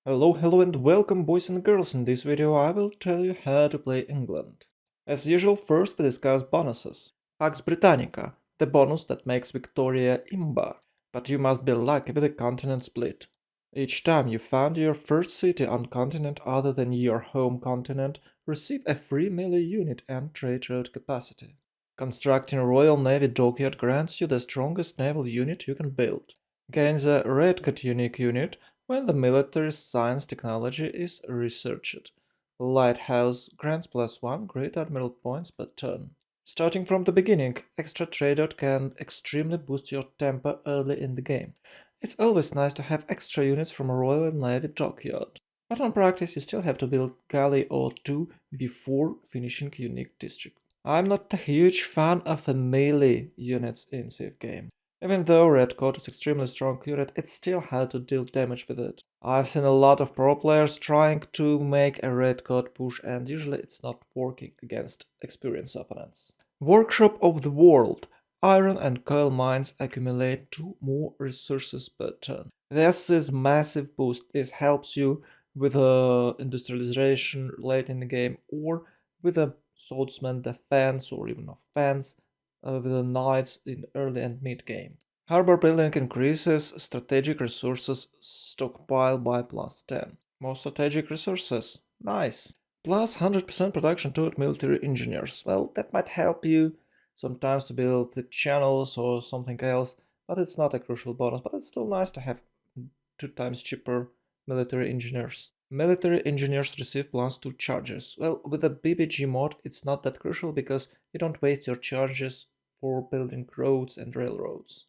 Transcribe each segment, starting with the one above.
Hello and welcome boys and girls. In this video I will tell you how to play England. As usual, first we discuss bonuses. Pax Britannica, the bonus that makes Victoria imba, but you must be lucky with the continent split. Each time you found your first city on continent other than your home continent, receive a free melee unit and trade road capacity. Constructing Royal Navy Dockyard grants you the strongest naval unit you can build. Gain the Redcoat unique unit when the military science technology is researched. Lighthouse grants +1 Great Admiral points per turn. Starting from the beginning, extra tradeout can extremely boost your tempo early in the game. It's always nice to have extra units from Royal Navy Dockyard. But on practice you still have to build galley or two before finishing unique district. I'm not a huge fan of melee units in Civ game. Even though Redcoat is extremely strong unit, it's still hard to deal damage with it. I've seen a lot of pro players trying to make a Redcoat push and usually it's not working against experienced opponents. Workshop of the World. Iron and coal mines accumulate 2 more resources per turn. This is massive boost. This helps you with industrialization late in the game or with a swordsman defense or even offense with the knights in early and mid game. Harbor building increases strategic resources stockpile by +10. More strategic resources. Nice. Plus 100% production toward military engineers. Well, that might help you sometimes to build the channels or something else, but it's not a crucial bonus, but it's still nice to have 2 times cheaper military engineers. Military engineers receive +2 charges. Well, with the BBG mod it's not that crucial because you don't waste your charges for building roads and railroads.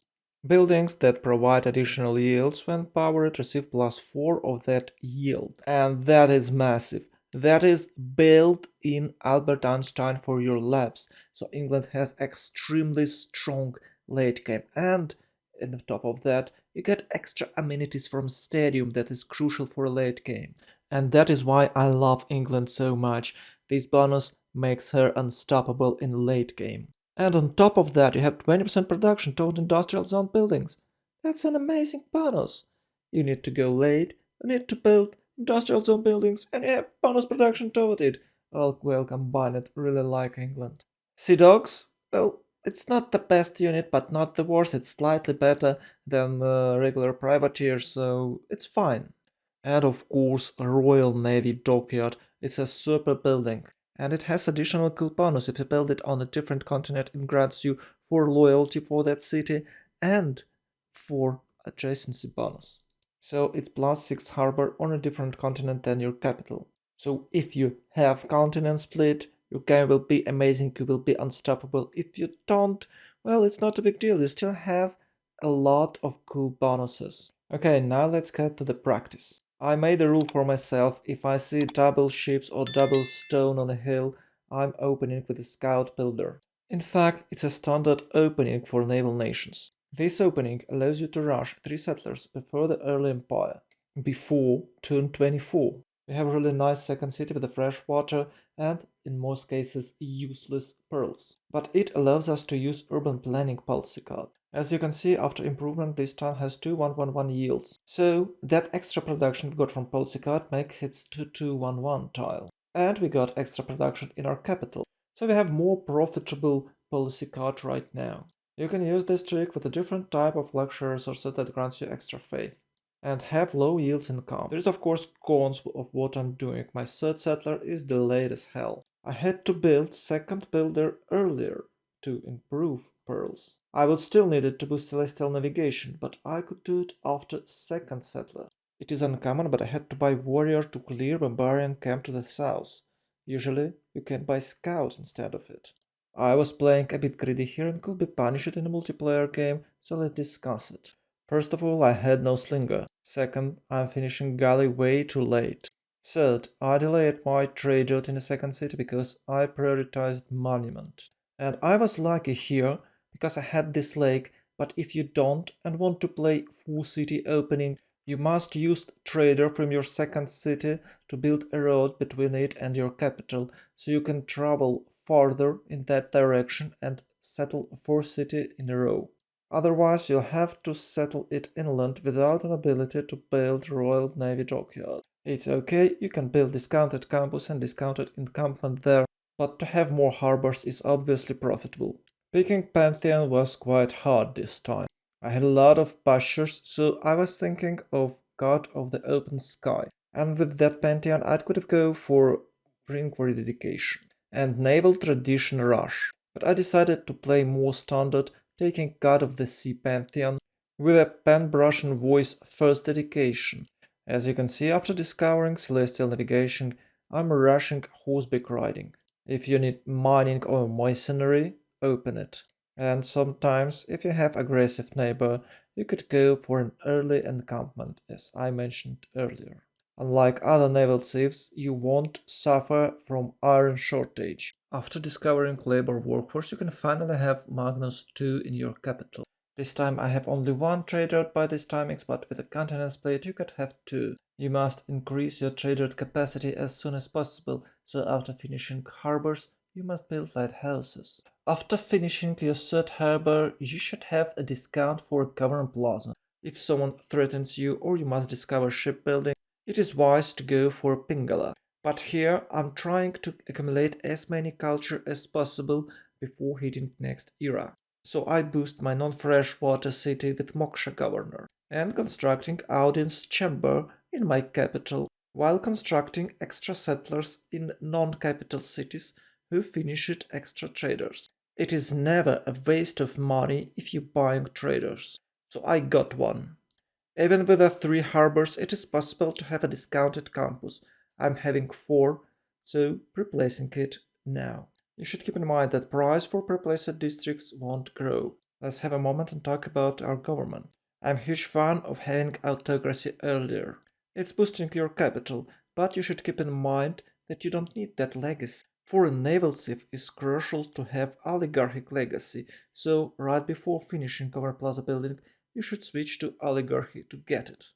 Buildings that provide additional yields when powered receive +4 of that yield. And that is massive. That is built in Albert Einstein for your labs. So England has extremely strong late game. And on top of that, you get extra amenities from Stadium that is crucial for a late game. And that is why I love England so much. This bonus makes her unstoppable in late game. And on top of that, you have 20% production toward industrial zone buildings. That's an amazing bonus. You need to go late, you need to build industrial zone buildings, and you have bonus production toward it. All well combined, really like England. Sea Dogs? Well, it's not the best unit, but not the worst. It's slightly better than regular privateer, so it's fine. And of course, Royal Navy Dockyard. It's a super building. And it has additional cool bonus. If you build it on a different continent, it grants you 4 loyalty for that city and 4 adjacency bonus. So it's +6 harbor on a different continent than your capital. So if you have continent split, your game will be amazing, you will be unstoppable. If you don't, well, it's not a big deal, you still have a lot of cool bonuses. Okay, now let's get to the practice. I made a rule for myself: if I see double ships or double stone on a hill, I'm opening with a scout builder. In fact, it's a standard opening for naval nations. This opening allows you to rush 3 settlers before the early empire, before turn 24. We have a really nice second city with the fresh water and, in most cases, useless pearls. But it allows us to use urban planning policy card. As you can see, after improvement, this town has 2-1-1-1 yields. So that extra production we got from policy card makes it 2-2-1-1 tile. And we got extra production in our capital. So we have more profitable policy card right now. You can use this trick with a different type of luxury resource that grants you extra faith and have low yields in count. There's of course cons of what I'm doing. My third settler is delayed as hell. I had to build second builder earlier to improve pearls. I would still need it to boost celestial navigation, but I could do it after second settler. It is uncommon, but I had to buy warrior to clear barbarian camp to the south. Usually you can buy scout instead of it. I was playing a bit greedy here and could be punished in a multiplayer game, so let's discuss it. First of all, I had no slinger. Second, I'm finishing galley way too late. Third, I delayed my tradeout in the second city because I prioritized monument. And I was lucky here because I had this lake, but if you don't and want to play full city opening, you must use trader from your second city to build a road between it and your capital, so you can travel farther in that direction and settle 4 cities in a row. Otherwise, you'll have to settle it inland without an ability to build Royal Navy Dockyard. It's okay, you can build discounted campus and discounted encampment there, but to have more harbors is obviously profitable. Picking Pantheon was quite hard this time. I had a lot of pastures, so I was thinking of God of the Open Sky. And with that Pantheon, I could have go for Inquiry Dedication and Naval Tradition Rush. But I decided to play more standard, taking God of the Sea Pantheon with a pen brush and voice first dedication. As you can see, after discovering Celestial Navigation, I'm rushing horseback riding. If you need mining or masonry, open it. And sometimes, if you have aggressive neighbor, you could go for an early encampment, as I mentioned earlier. Unlike other naval thieves, you won't suffer from iron shortage. After discovering labor workforce, you can finally have Magnus II in your capital. This time I have only one trader by these timings, but with a continent split you could have two. You must increase your trader capacity as soon as possible, so after finishing harbors, you must build lighthouses. After finishing your third harbor, you should have a discount for a government plaza. If someone threatens you or you must discover shipbuilding, it is wise to go for Pingala. But here I'm trying to accumulate as many culture as possible before hitting next era. So I boost my non-freshwater city with Moksha Governor and constructing audience chamber in my capital while constructing extra settlers in non-capital cities who finish it extra traders. It is never a waste of money if you buying traders. So I got one. Even with the 3 harbors, it is possible to have a discounted campus. I'm having 4, so replacing it now. You should keep in mind that price for replaced districts won't grow. Let's have a moment and talk about our government. I'm a huge fan of having autocracy earlier. It's boosting your capital, but you should keep in mind that you don't need that legacy. For a naval thief, it's crucial to have oligarchic legacy, so right before finishing Government Plaza building, you should switch to oligarchy to get it.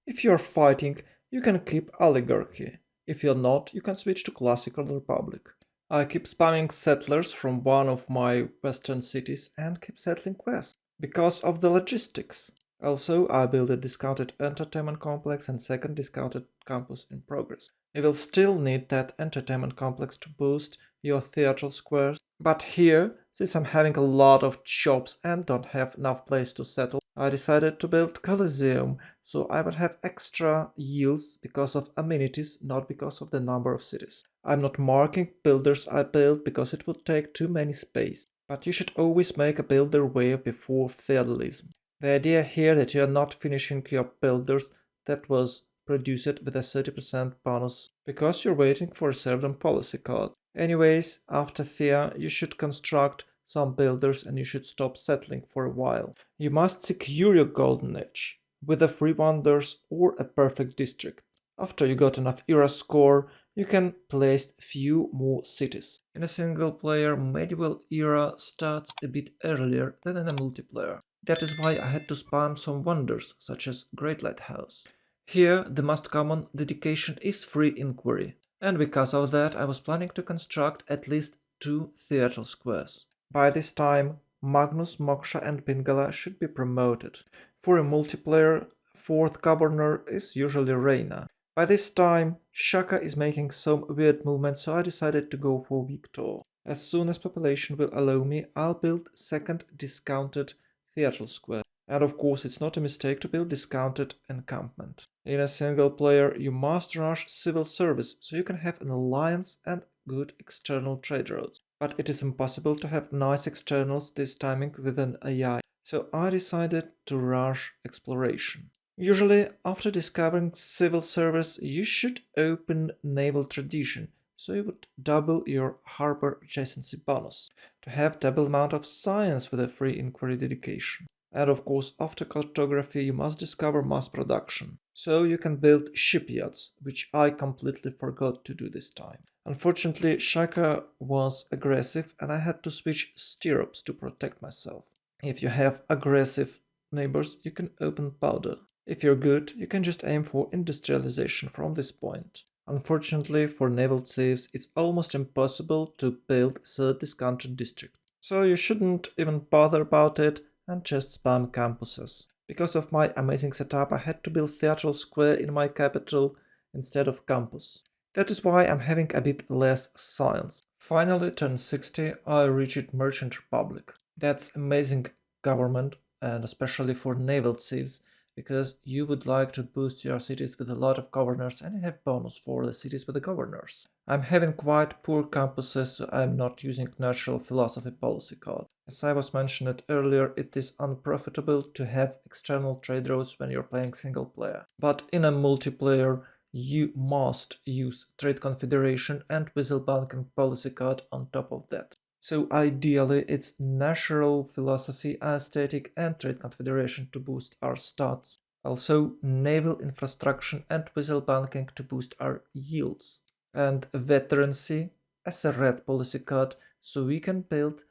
If you're fighting, you can keep oligarchy. If you're not, you can switch to classical republic. I keep spamming settlers from one of my western cities and keep settling quests because of the logistics. Also, I built a discounted entertainment complex and second discounted campus in progress. You will still need that entertainment complex to boost your theatrical squares, but here, since I'm having a lot of shops and don't have enough place to settle, I decided to build Coliseum, so I would have extra yields because of amenities, not because of the number of cities. I'm not marking builders I build because it would take too many space, but you should always make a builder wave before feudalism. The idea here that you are not finishing your builders that was produced with a 30% bonus because you're waiting for a certain policy card. Anyways, after fear, you should construct some builders and you should stop settling for a while. You must secure your golden age with a free wonders or a perfect district. After you got enough era score, you can place few more cities. In a single player, medieval era starts a bit earlier than in a multiplayer. That is why I had to spam some wonders, such as Great Lighthouse. Here, the most common dedication is free inquiry, and because of that I was planning to construct at least 2 theatrical squares. By this time, Magnus, Moksha and Pingala should be promoted. For a multiplayer, 4th governor is usually Reina. By this time, Shaka is making some weird movements, so I decided to go for Victor. As soon as population will allow me, I'll build second discounted theatrical square. And of course, it's not a mistake to build discounted encampment. In a single player, you must rush civil service so you can have an alliance and good external trade routes. But it is impossible to have nice externals this timing with an AI, so I decided to rush exploration. Usually, after discovering civil service, you should open naval tradition, so you would double your harbor adjacency bonus, to have double amount of science with a free inquiry dedication. And of course, after cartography, you must discover mass production, so you can build shipyards, which I completely forgot to do this time. Unfortunately, Shaka was aggressive and I had to switch stirrups to protect myself. If you have aggressive neighbors, you can open powder. If you're good, you can just aim for industrialization from this point. Unfortunately, for naval thieves, it's almost impossible to build third discounted district. So you shouldn't even bother about it and just spam campuses. Because of my amazing setup, I had to build theatrical square in my capital instead of campus. That is why I'm having a bit less science. Finally, turn 60, I reached Merchant Republic. That's amazing government, and especially for naval thieves, because you would like to boost your cities with a lot of governors and you have bonus for the cities with the governors. I'm having quite poor campuses, so I'm not using natural philosophy policy card. As I was mentioned earlier, it is unprofitable to have external trade routes when you're playing single player. But in a multiplayer, you must use Trade Confederation and Whistle Banking policy card on top of that. So ideally, it's natural philosophy, aesthetic, and Trade Confederation to boost our stats. Also, naval infrastructure and Whistle Banking to boost our yields. And veterancy as a red policy card, so we can build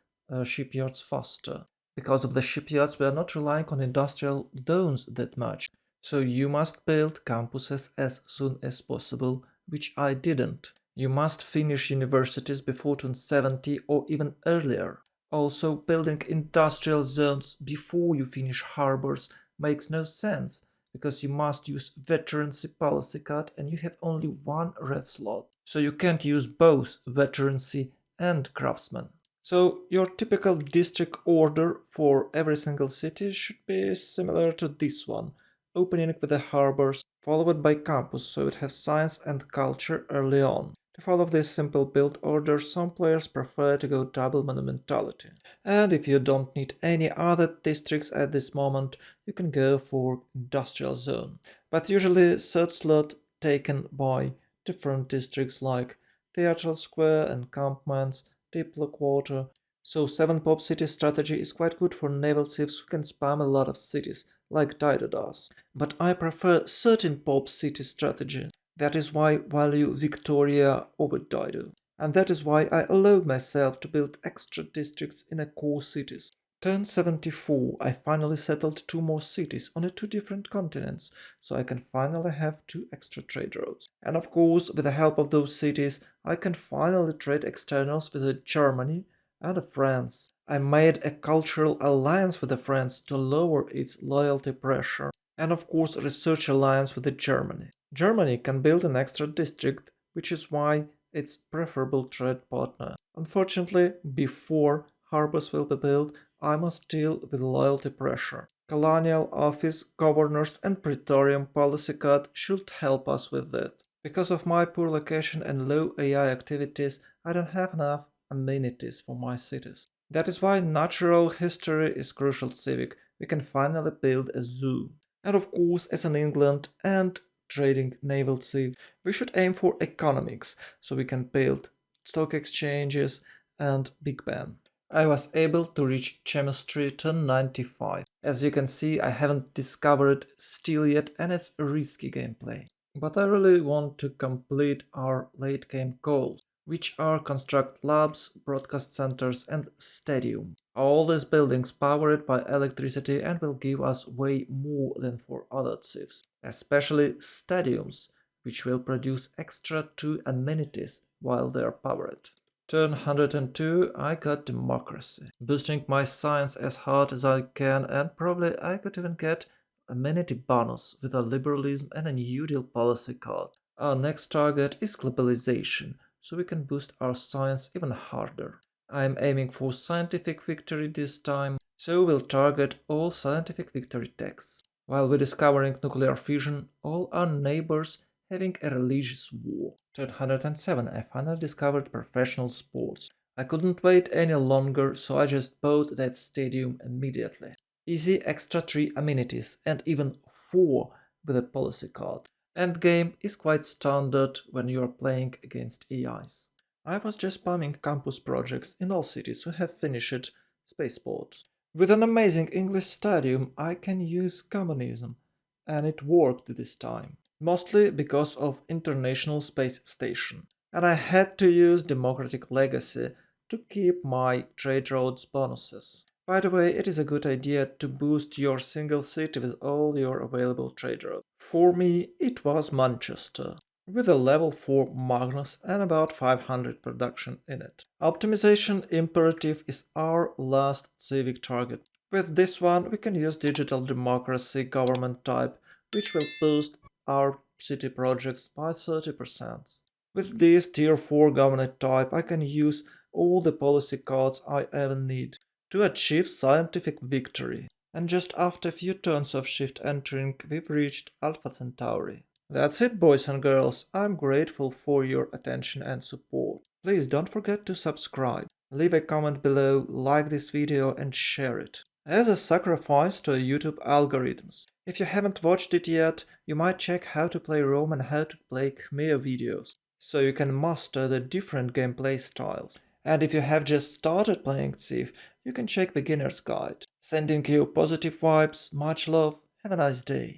shipyards faster. Because of the shipyards, we are not relying on industrial zones that much. So you must build campuses as soon as possible, which I didn't. You must finish universities before 2070 or even earlier. Also, building industrial zones before you finish harbors makes no sense, because you must use veterancy policy card and you have only one red slot. So you can't use both veterancy and craftsman. So your typical district order for every single city should be similar to this one. Opening with the harbors, followed by campus, so it has science and culture early on. To follow this simple build order, some players prefer to go double monumentality. And if you don't need any other districts at this moment, you can go for industrial zone. But usually third slot taken by different districts like theatrical square, encampments, deep-lock water. So 7 pop city strategy is quite good for naval thieves who can spam a lot of cities, like Dido does. But I prefer 13 pop city strategy. That is why I value Victoria over Dido. And that is why I allowed myself to build extra districts in the core cities. Turn 74, I finally settled 2 more cities on 2 different continents, so I can finally have 2 extra trade routes. And of course, with the help of those cities, I can finally trade externals with Germany and France. I made a cultural alliance with France to lower its loyalty pressure. And of course, research alliance with Germany. Germany can build an extra district, which is why it's preferable trade partner. Unfortunately, before harbors will be built, I must deal with loyalty pressure. Colonial office, governors and praetorian policy card should help us with that. Because of my poor location and low AI activities, I don't have enough amenities for my cities. That is why natural history is crucial civic. We can finally build a zoo. And of course, as an England and trading naval sea, we should aim for economics, so we can build stock exchanges and Big Ben. I was able to reach chemistry turn 95. As you can see, I haven't discovered steel yet and it's a risky gameplay. But I really want to complete our late game goals, which are construct labs, broadcast centers and stadium. All these buildings powered by electricity and will give us way more than for other thieves, especially stadiums, which will produce extra 2 amenities while they are powered. Turn 102, I got democracy, boosting my science as hard as I can, and probably I could even get amenity bonus with a liberalism and a New Deal policy card. Our next target is globalization, so we can boost our science even harder. I'm aiming for scientific victory this time, so we'll target all scientific victory texts. While we're discovering nuclear fission, all our neighbors having a religious war. Turn 107, I finally discovered professional sports. I couldn't wait any longer, so I just bought that stadium immediately. Easy extra 3 amenities and even 4 with a policy card. Endgame is quite standard when you are playing against AIs. I was just spamming campus projects in all cities who have finished spaceports. With an amazing English stadium, I can use communism, and it worked this time. Mostly because of International Space Station. And I had to use Democratic Legacy to keep my trade roads bonuses. By the way, it is a good idea to boost your single city with all your available trade roads. For me, it was Manchester, with a level 4 Magnus and about 500 production in it. Optimization imperative is our last civic target. With this one, we can use digital democracy government type, which will boost our city projects by 30%. With this tier 4 government type, I can use all the policy cards I ever need to achieve scientific victory. And just after a few turns of shift entering, we've reached Alpha Centauri. That's it, boys and girls. I'm grateful for your attention and support. Please don't forget to subscribe, leave a comment below, like this video and share it. As a sacrifice to YouTube algorithms. If you haven't watched it yet, you might check how to play Rome and how to play Khmer videos, so you can master the different gameplay styles. And if you have just started playing Civ, you can check Beginner's Guide. Sending you positive vibes, much love, have a nice day.